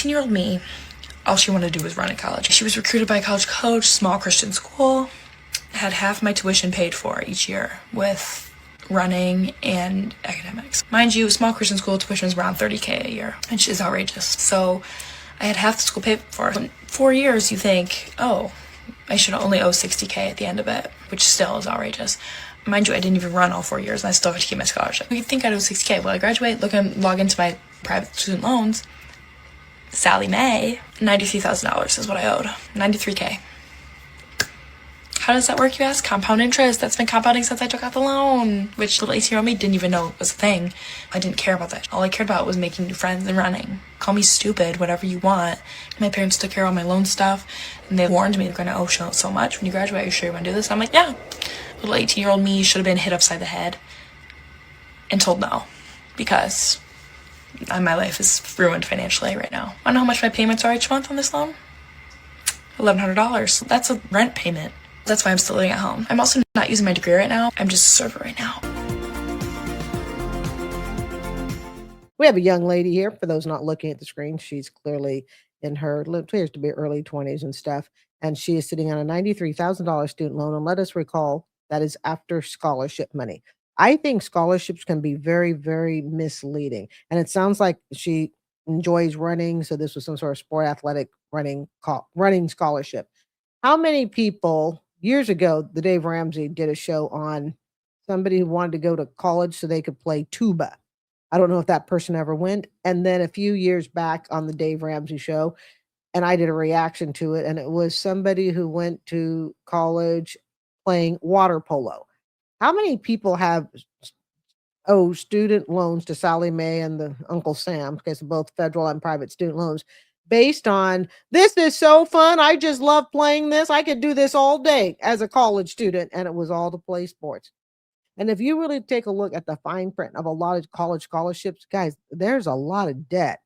18-year-old me, all she wanted to do was run at college. She was recruited by a college coach, small Christian school, had half my tuition paid for each year with running and academics. Mind you, small Christian school tuition is around $30K a year, which is outrageous. So I had half the school paid for. In 4 years, you think, oh, I should only owe $60K at the end of it, which still is outrageous. Mind you, I didn't even run all 4 years, and I still have to keep my scholarship. You think I'd owe $60K? Well, I graduate, log into my private student loans. Sally Mae, $93,000 is what I owed. $93K. How does that work, you ask? Compound interest. That's been compounding since I took out the loan, which little 18-year-old me didn't even know was a thing. I didn't care about that. All I cared about was making new friends and running. Call me stupid, whatever you want. My parents took care of all my loan stuff, and they warned me, you're going to owe so much when you graduate. Are you sure you want to do this? I'm like, yeah. Little 18-year-old me should have been hit upside the head and told no, because my life is ruined financially right now. I know how much my payments are each month on this loan? $1,100. That's a rent payment. That's why I'm still living at home. I'm also not using my degree right now. I'm just a server right now. We have a young lady here. For those not looking at the screen, she's clearly in her, appears to be early 20s and stuff. And she is sitting on a $93,000 student loan. And let us recall that is after scholarship money. I think scholarships can be very, very misleading. And it sounds like she enjoys running. So this was some sort of sport athletic running scholarship. How many people years ago, the Dave Ramsey did a show on somebody who wanted to go to college so they could play tuba. I don't know if that person ever went. And then a few years back on the Dave Ramsey show, and I did a reaction to it, and it was somebody who went to college playing water polo. How many people have student loans to Sally Mae and the Uncle Sam, because both federal and private student loans, based on this is so fun. I just love playing this. I could do this all day as a college student, and it was all to play sports. And if you really take a look at the fine print of a lot of college scholarships, guys, there's a lot of debt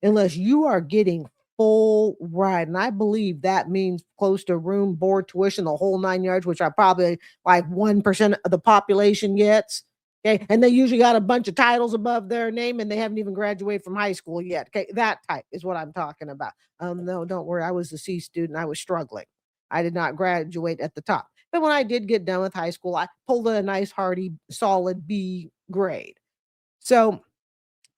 unless you are getting full ride. And I believe that means close to room, board, tuition, the whole 9 yards, which are probably like 1% of the population gets. Okay. And they usually got a bunch of titles above their name and they haven't even graduated from high school yet. Okay. That type is what I'm talking about. No, don't worry. I was a C student. I was struggling. I did not graduate at the top. But when I did get done with high school, I pulled a nice, hearty, solid B grade. So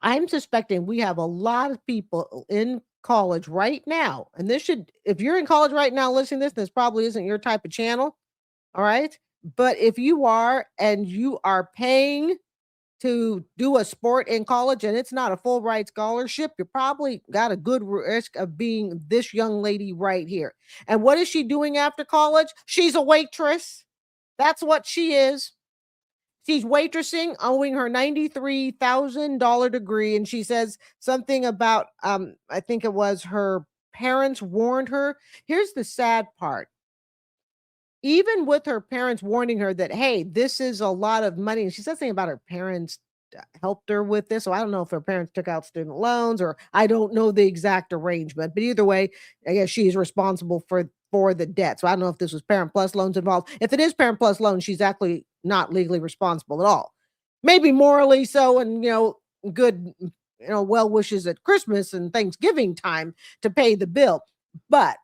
I'm suspecting we have a lot of people in college right now. And this should, if you're in college right now listening to this probably isn't your type of channel. All right. But if you are and you are paying to do a sport in college and it's not a full ride scholarship, you probably got a good risk of being this young lady right here. And what is she doing after college? She's a waitress. That's what she is. She's waitressing, owing her $93,000 degree. And she says something about, I think it was her parents warned her. Here's the sad part. Even with her parents warning her that, hey, this is a lot of money. And she said something about her parents helped her with this. So I don't know if her parents took out student loans or I don't know the exact arrangement. But either way, I guess she's responsible for the debt. So I don't know if this was Parent Plus loans involved. If it is Parent Plus loans, she's actually not legally responsible at all. Maybe morally so, and good, well wishes at Christmas and Thanksgiving time to pay the bill. But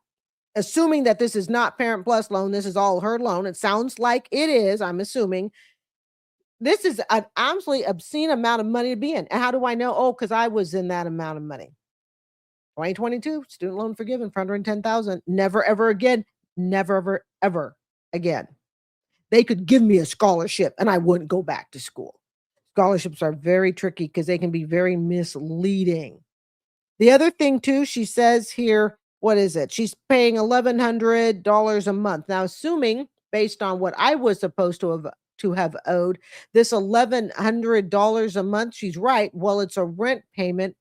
assuming that this is not Parent Plus loan, this is all her loan. It sounds like it is. I'm assuming this is an absolutely obscene amount of money to be in. And how do I know? Oh, because I was in that amount of money. 2022 student loan forgiven for $110,000. Never, ever again. Never, ever, ever again. They could give me a scholarship and I wouldn't go back to school. Scholarships are very tricky because they can be very misleading. The other thing too, she says here, what is it? She's paying $1,100 a month. Now, assuming based on what I was supposed to have owed, this $1,100 a month, she's right. Well, it's a rent payment.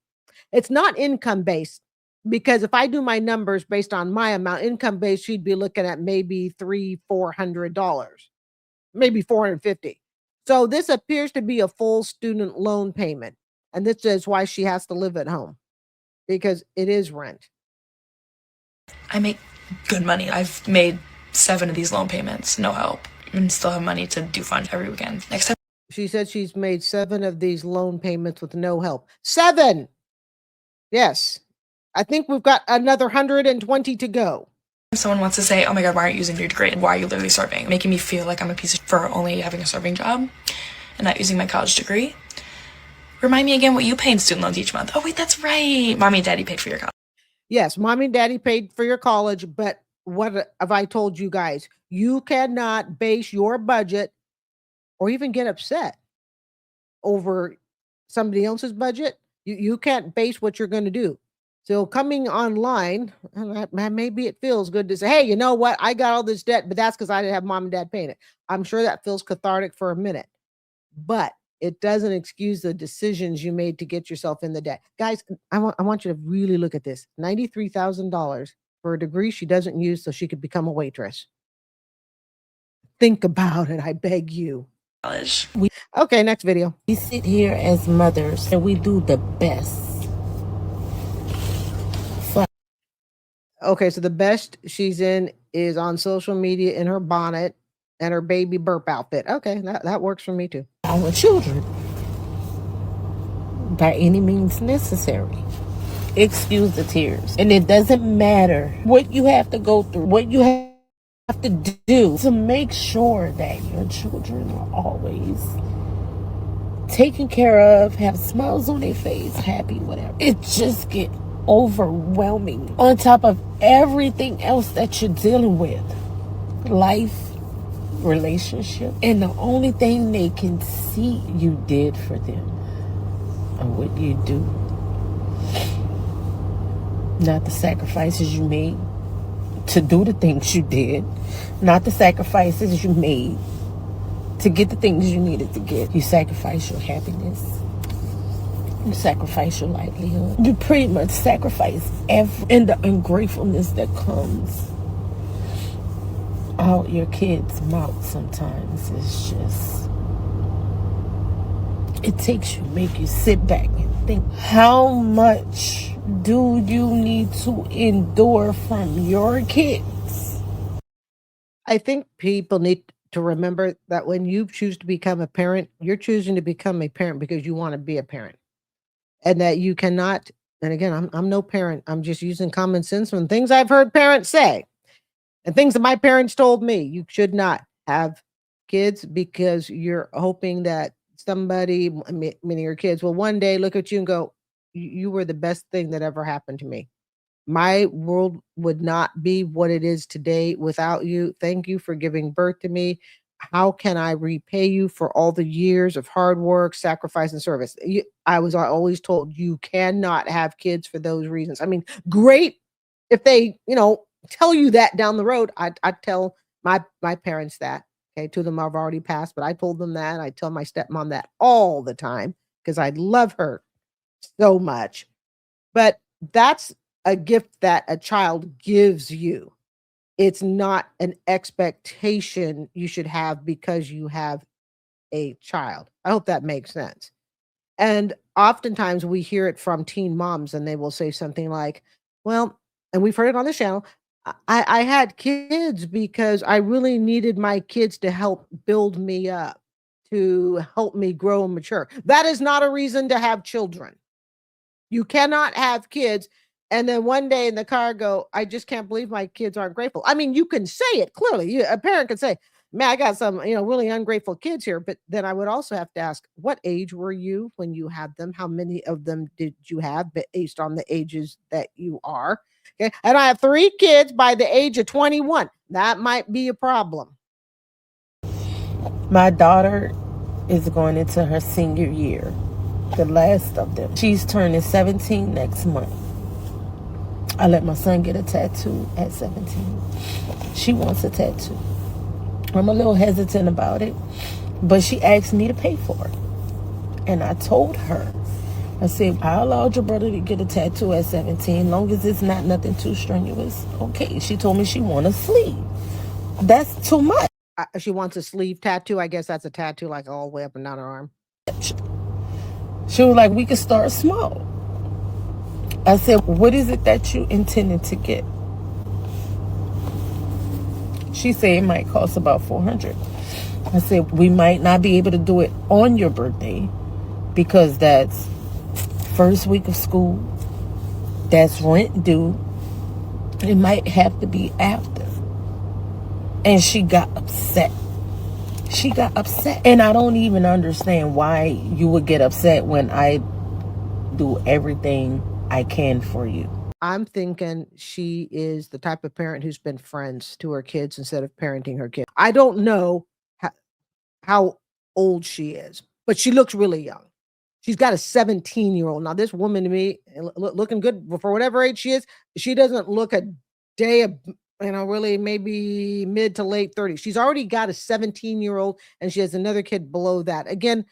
It's not income based, because if I do my numbers based on my amount, income based, she'd be looking at maybe $400, maybe $450. So this appears to be a full student loan payment. And this is why she has to live at home, because it is rent. I make good money. I've made 7 of these loan payments, no help, and still have money to do fun every weekend. Next time. She said she's made 7 of these loan payments with no help. 7! Yes. I think we've got another 120 to go. If someone wants to say, oh my God, why aren't you using your degree? Why are you literally serving? Making me feel like I'm a piece of for only having a serving job and not using my college degree. Remind me again what you pay in student loans each month. Oh wait, that's right. Mommy and daddy paid for your college. Yes, mommy and daddy paid for your college, but what have I told you guys? You cannot base your budget or even get upset over somebody else's budget. You can't base what you're going to do. So coming online, maybe it feels good to say, hey, you know what? I got all this debt, but that's because I didn't have mom and dad paying it. I'm sure that feels cathartic for a minute, but it doesn't excuse the decisions you made to get yourself in the debt. Guys, I want you to really look at this. $93,000 for a degree she doesn't use so she could become a waitress. Think about it, I beg you. Okay, next video. We sit here as mothers and we do the best. Okay, so the best she's in is on social media in her bonnet and her baby burp outfit. Okay, that works for me too. Our children, by any means necessary. Excuse the tears. And it doesn't matter what you have to go through, what you have to do to make sure that your children are always taken care of, have smiles on their face, happy, whatever. It just gets overwhelming on top of everything else that you're dealing with. Life, relationship, and the only thing they can see you did for them or what you do. Not the sacrifices you made to do the things you did, not the sacrifices you made to get the things you needed to get. You sacrifice your happiness. You sacrifice your livelihood. You pretty much sacrifice and the ungratefulness that comes out your kids' mouth sometimes is just, it takes you, make you sit back and think, how much do you need to endure from your kids? I think people need to remember that when you choose to become a parent, you're choosing to become a parent because you want to be a parent. And that you cannot, and again, I'm no parent. I'm just using common sense from things I've heard parents say and things that my parents told me. You should not have kids because you're hoping that somebody, many of your kids, will one day look at you and go, you were the best thing that ever happened to me. My world would not be what it is today without you. Thank you for giving birth to me. How can I repay you for all the years of hard work, sacrifice, and service? I was always told you cannot have kids for those reasons. I mean, great if they, tell you that down the road. I tell my parents that. Okay, two of them have already passed, but I told them that. I tell my stepmom that all the time because I love her so much. But that's a gift that a child gives you. It's not an expectation you should have because you have a child. I hope that makes sense. And oftentimes we hear it from teen moms and they will say something like, well, and we've heard it on the channel, I had kids because I really needed my kids to help build me up, to help me grow and mature. That is not a reason to have children. You cannot have kids and then one day in the car go, I just can't believe my kids aren't grateful. I mean, you can say it clearly. A parent can say, man, I got some, really ungrateful kids here. But then I would also have to ask, what age were you when you had them? How many of them did you have based on the ages that you are? Okay. And I have 3 kids by the age of 21. That might be a problem. My daughter is going into her senior year, the last of them. She's turning 17 next month. I let my son get a tattoo at 17. She wants a tattoo. I'm a little hesitant about it, but she asked me to pay for it. And I told her, I said, I allowed your brother to get a tattoo at 17, long as it's not nothing too strenuous. Okay. She told me she wants a sleeve. That's too much. She wants a sleeve tattoo. I guess that's a tattoo like all the way up and down her arm. She was like, we could start small. I said, what is it that you intended to get? She said it might cost about $400. I said, we might not be able to do it on your birthday because that's first week of school. that's rent due. It might have to be after. And she got upset. She got upset. And I don't even understand why you would get upset when I do everything I can for you. I'm thinking she is the type of parent who's been friends to her kids instead of parenting her kids. I don't know how old she is, but she looks really young. She's got a 17-year-old. Now, this woman to me, looking good for whatever age she is, she doesn't look a day of, really maybe mid to late 30s. She's already got a 17-year-old and she has another kid below that. Again,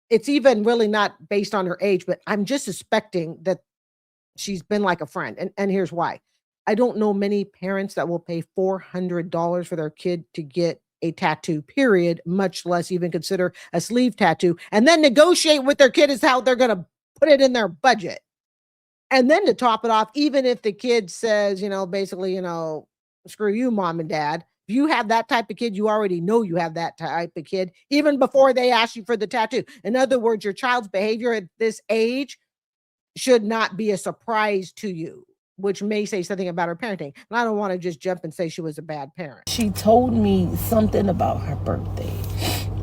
it's even really not based on her age, but I'm just suspecting that she's been like a friend. And here's why. I don't know many parents that will pay $400 for their kid to get a tattoo, period, much less even consider a sleeve tattoo, and then negotiate with their kid as how they're going to put it in their budget. And then to top it off, even if the kid says, basically, screw you, mom and dad. If you have that type of kid, you already know you have that type of kid, even before they ask you for the tattoo. In other words, your child's behavior at this age should not be a surprise to you, which may say something about her parenting. And I don't want to just jump and say she was a bad parent. She told me something about her birthday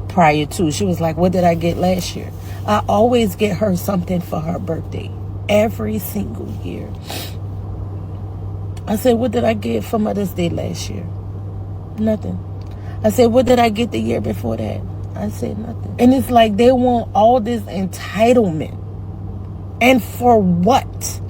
prior to. She was like, what did I get last year? I always get her something for her birthday every single year. I said, what did I get for Mother's Day last year? Nothing. I said, what did I get the year before that? I said nothing. And it's like they want all this entitlement. And for what?